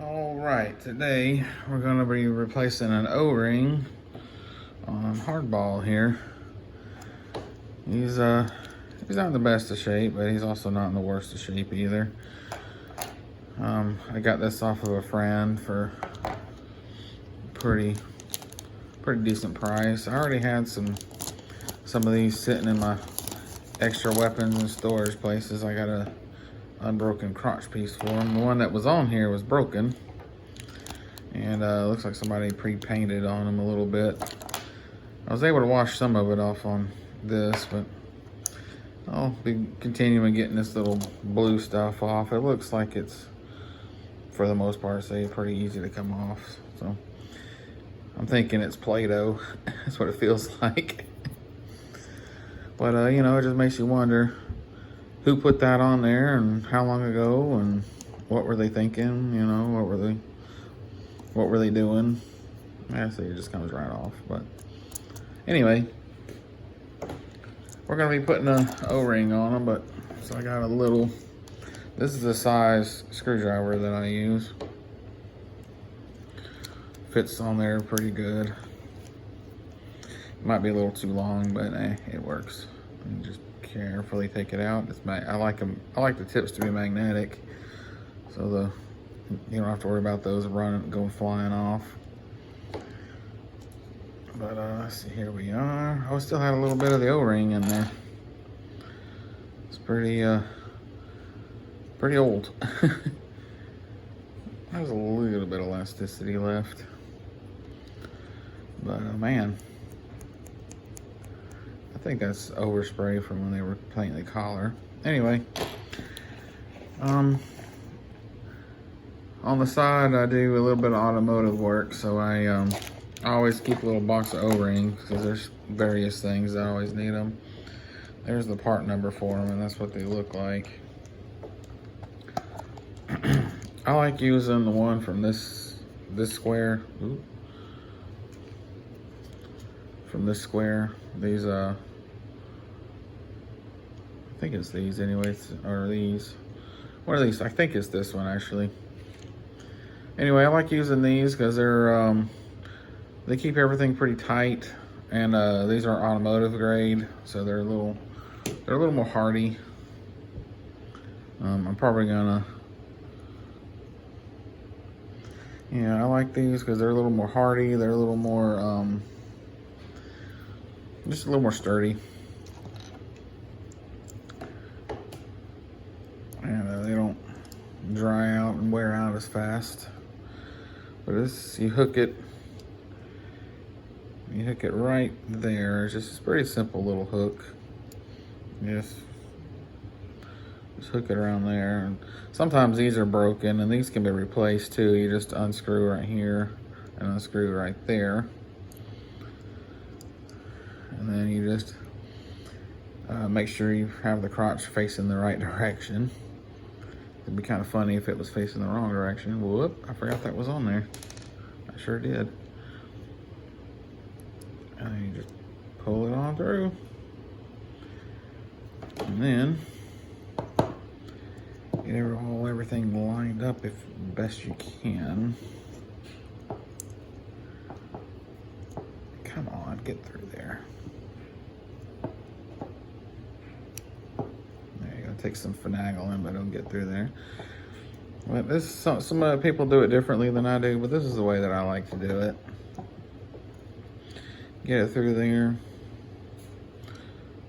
All right, today we're going to be replacing an O-ring on Hardball here. He's not in the best of shape, but he's also not in the worst of shape either. I got this off of a friend for pretty decent price. I already had some of these sitting in my extra weapons and storage places. I got a unbroken crotch piece for him. The one that was on here was broken, and looks like somebody pre-painted on him a little bit. I was able to wash some of it off on this, but I'll be continuing getting this little blue stuff off. It looks like it's, for the most part, pretty easy to come off. So I'm thinking it's Play-Doh. That's what it feels like. But you know, it just makes you wonder who put that on there and how long ago and what were they thinking, you know, what were they doing? I see, it just comes right off. But anyway, we're gonna be putting a O-ring on them, but so I got a little, this is the size screwdriver that I use. Fits on there pretty good. Might be a little too long, but it works. And just carefully take it out. I like the tips to be magnetic, so you don't have to worry about those going flying off. But let's see, here we are. I still had a little bit of the O-ring in there. It's pretty old. There's a little bit of elasticity left, but man, I think that's overspray from when they were painting the collar. Anyway, on the side I do a little bit of automotive work, so I always keep a little box of O-rings because there's various things I always need them. There's the part number for them, and that's what they look like. I like using the one from this square. Ooh. From this square. These I think it's these anyways, or these. What are these? I think it's this one actually. Anyway, I like using these because they keep everything pretty tight, and these are automotive grade, so they're a little more hardy. I'm probably gonna, yeah, I like these because they're a little more hardy. They're a little more just a little more sturdy. And they don't dry out and wear out as fast. But this, you hook it right there. It's just a pretty simple little hook. Just hook it around there. And sometimes these are broken, and these can be replaced too. You just unscrew right here and unscrew right there. And then you just make sure you have the crotch facing the right direction. It'd be kind of funny if it was facing the wrong direction. Whoop, I forgot that was on there. I sure did. And you just pull it on through. And then get everything lined up if best you can. Come on, get through there. Take some finagling, but it'll get through there. But this, some other people do it differently than I do, but this is the way that I like to do it. Get it through there.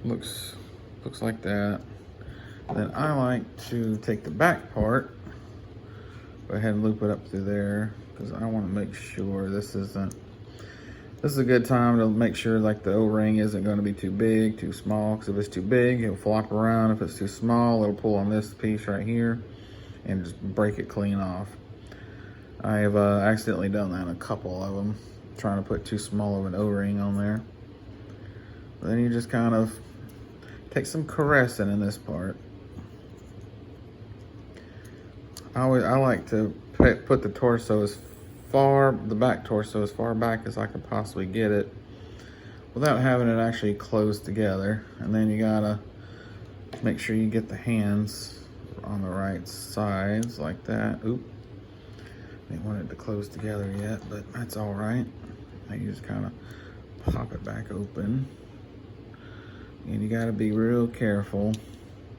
Looks like that. Then I like to take the back part, go ahead and loop it up through there, because I want to make sure this is a good time to make sure like the O-ring isn't going to be too big, too small, because if it's too big, it'll flop around. If it's too small, it'll pull on this piece right here and just break it clean off. I have accidentally done that in a couple of them, trying to put too small of an O-ring on there. But then you just kind of take some caressing in this part. I like to put the torso the back torso as far back as I could possibly get it without having it actually close together. And then you gotta make sure you get the hands on the right sides like that. Oop. Didn't want it to close together yet, but that's all right. Now you just kind of pop it back open. And you gotta be real careful,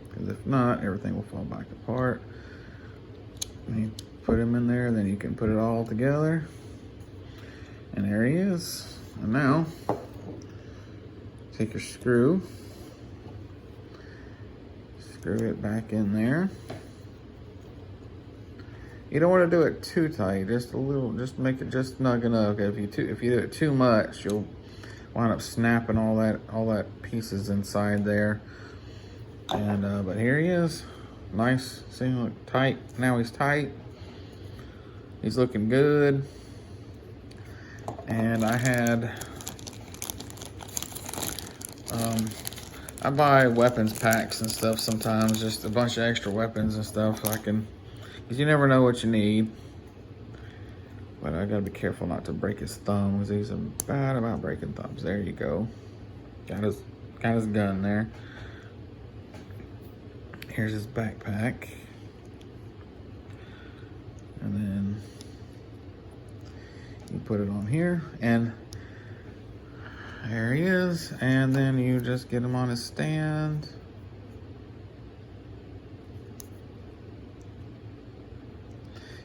because if not, everything will fall back apart. And you put him in there, then you can put it all together. And there he is. And now, take your screw, screw it back in there. You don't want to do it too tight, just a little, just make it just snug enough. If you do it too much, you'll wind up snapping all that pieces inside there. And but here he is, nice. See, look tight. Now he's tight. He's looking good. And I had, I buy weapons packs and stuff sometimes, just a bunch of extra weapons and stuff, so I can. Because you never know what you need. But I gotta be careful not to break his thumb, because he's bad about breaking thumbs. There you go. Got his gun there. Here's his backpack. And then you put it on here, and there he is. And then you just get him on his stand.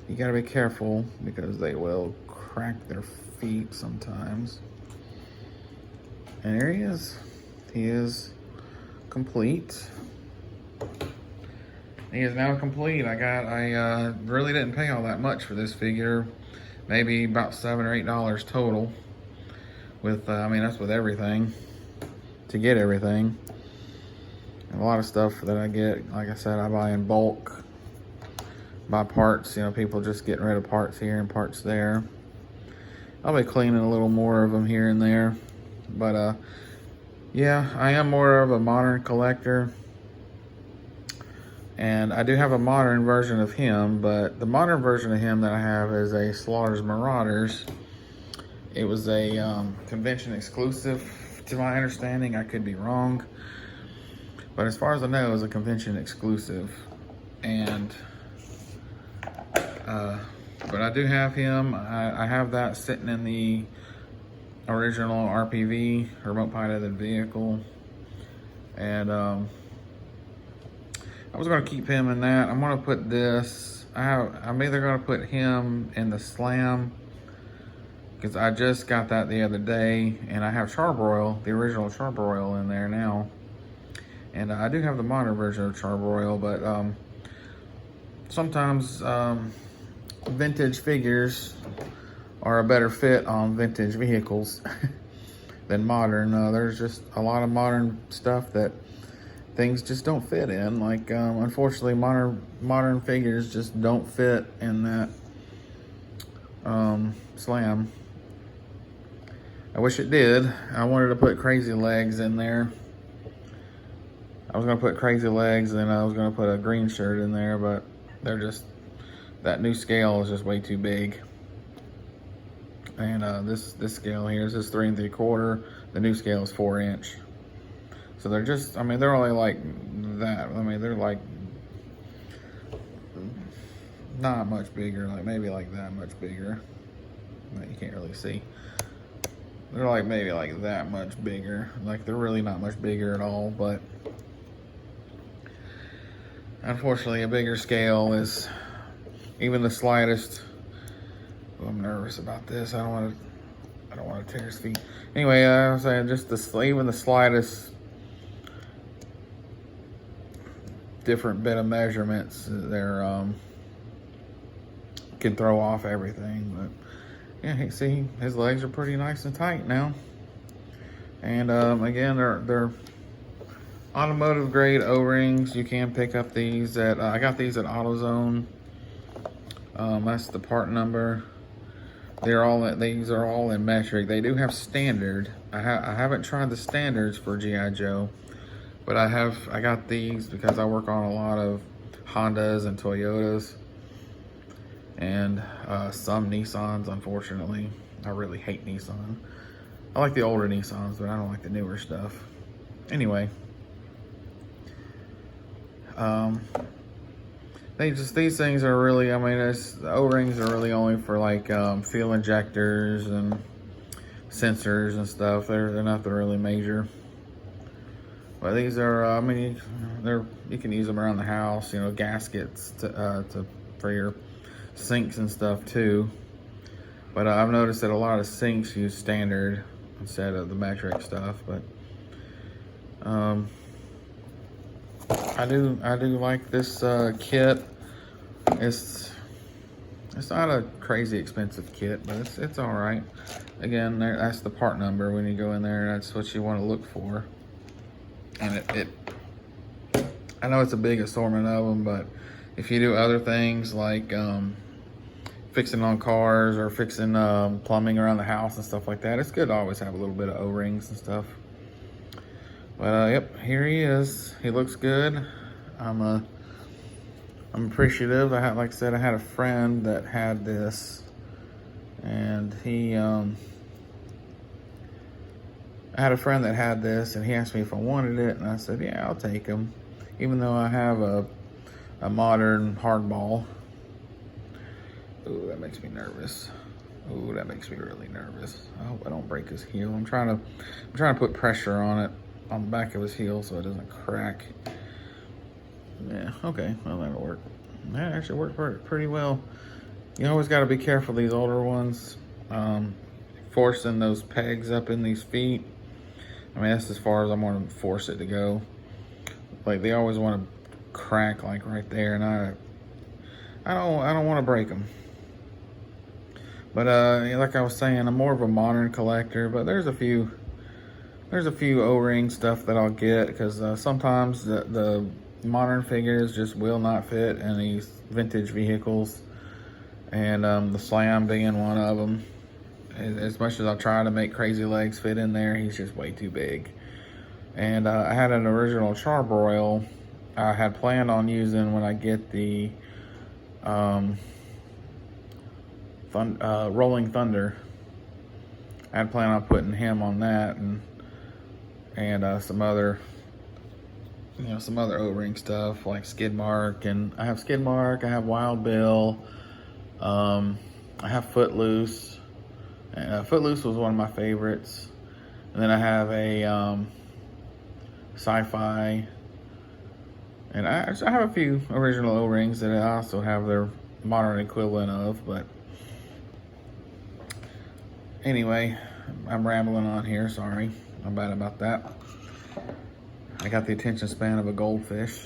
You gotta be careful, because they will crack their feet sometimes. And there he is. He is complete. He is now complete. I really didn't pay all that much for this figure. Maybe about $7 or $8 total. With, I mean, that's with everything. To get everything. And a lot of stuff that I get, like I said, I buy in bulk. Buy parts, you know, people just getting rid of parts here and parts there. I'll be cleaning a little more of them here and there. But, yeah, I am more of a modern collector. And I do have a modern version of him, but the modern version of him that I have is a Slaughter's Marauders. It was a convention exclusive, to my understanding. I could be wrong. But as far as I know, it was a convention exclusive. And... but I do have him. I have that sitting in the original RPV, remote piloted vehicle. And I was going to keep him in that. I'm going to put this. I'm either going to put him in the Slam, because I just got that the other day, and I have Charbroil, the original Charbroil, in there now. And I do have the modern version of Charbroil, but sometimes vintage figures are a better fit on vintage vehicles than modern. There's just a lot of modern stuff that things just don't fit in. Like, unfortunately, modern figures just don't fit in that Slam. I wish it did. I wanted to put Crazy Legs in there. I was gonna put Crazy Legs, and then I was gonna put a green shirt in there, but they're just, that new scale is just way too big. And this scale here is 3 3/4. The new scale is 4 inch. So they're just, I mean, they're only like that. I mean, they're like not much bigger, like maybe like that much bigger. You can't really see. They're like maybe like that much bigger. Like, they're really not much bigger at all, but unfortunately a bigger scale is even the slightest. Oh, I'm nervous about this. I don't want to tear his feet. Anyway, I was saying, just even the slightest different bit of measurements, they're can throw off everything. But yeah, see, his legs are pretty nice and tight now. And again, they're automotive grade O-rings. You can pick up these at I got these at AutoZone. That's the part number. These are all in metric. They do have standard. I haven't tried the standards for G.I. Joe, but I got these because I work on a lot of Hondas and Toyotas, and some Nissans, unfortunately. I really hate Nissan. I like the older Nissans, but I don't like the newer stuff. Anyway, these things are really, I mean, the O-rings are really only for like fuel injectors and sensors and stuff. They're nothing really major. But these are, I mean, you can use them around the house, you know, gaskets for your sinks and stuff too. But I've noticed that a lot of sinks use standard instead of the metric stuff. But I do like this kit. It's not a crazy expensive kit, but it's all right. Again, that's the part number when you go in there. That's what you want to look for. And I know it's a big assortment of them, but if you do other things like fixing on cars or fixing plumbing around the house and stuff like that, it's good to always have a little bit of O-rings and stuff. But yep, here he is. He looks good. I'm appreciative. Like I said, I had a friend that had this, and I had a friend that had this, and he asked me if I wanted it, and I said, yeah, I'll take him, even though I have a modern hardball. Ooh, that makes me nervous. Ooh, that makes me really nervous. I hope I don't break his heel. I'm trying to put pressure on it, on the back of his heel, so it doesn't crack. Yeah, okay, well, that'll work. That actually worked pretty well. You always got to be careful, these older ones, forcing those pegs up in these feet. I mean, that's as far as I'm going to force it to go. Like, they always want to crack, like, right there, and I don't want to break them. But, like I was saying, I'm more of a modern collector, but there's a few O-ring stuff that I'll get, because sometimes the modern figures just will not fit in these vintage vehicles, and the Slam being one of them. As much as I try to make Crazy Legs fit in there, he's just way too big. And I had an original Charbroil I had planned on using when I get the Rolling Thunder. I had planned on putting him on that, and some other O-ring stuff like Skid Mark, and I have Skid Mark, I have Wild Bill, I have Footloose. Footloose was one of my favorites. And then I have a Sci-Fi. And I have a few original O-rings that I also have their modern equivalent of. But anyway, I'm rambling on here. Sorry. I'm bad about that. I got the attention span of a goldfish.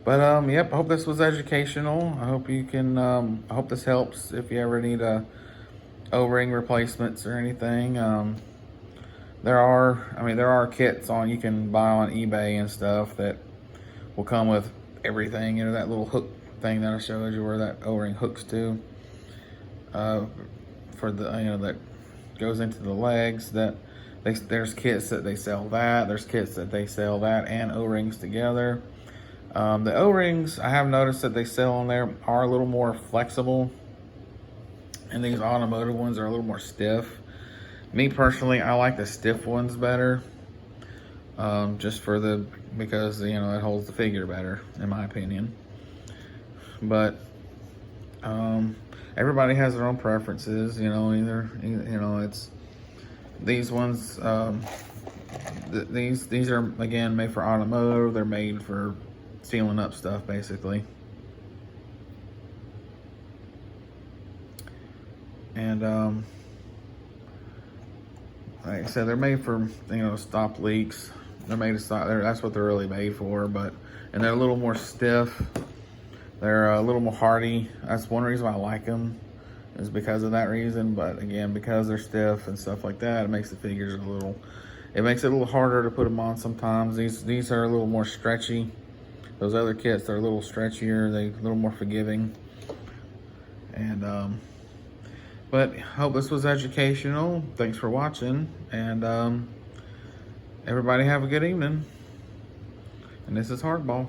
But yep, I hope this was educational. I hope you can, I hope this helps if you ever need O-ring replacements or anything. There are kits you can buy on eBay and stuff that will come with everything. You know, that little hook thing that I showed you where that O-ring hooks to. For the, that goes into the legs. There's kits that they sell that. There's kits that they sell that and O-rings together. The O-rings, I have noticed that they sell on there are a little more flexible. And these automotive ones are a little more stiff. Me personally, I like the stiff ones better. Just because it holds the figure better, in my opinion. But everybody has their own preferences. It's these ones. These are again made for automotive. They're made for sealing up stuff, basically. And like I said, they're made for stop leaks. They're made to stop. That's what they're really made for. And they're a little more stiff. They're a little more hardy. That's one reason why I like them, is because of that reason. But again, because they're stiff and stuff like that, it makes the figures it makes it a little harder to put them on sometimes. These are a little more stretchy. Those other kits, they're a little stretchier. They're a little more forgiving. And but hope this was educational. Thanks for watching, and everybody have a good evening. And this is Hardball.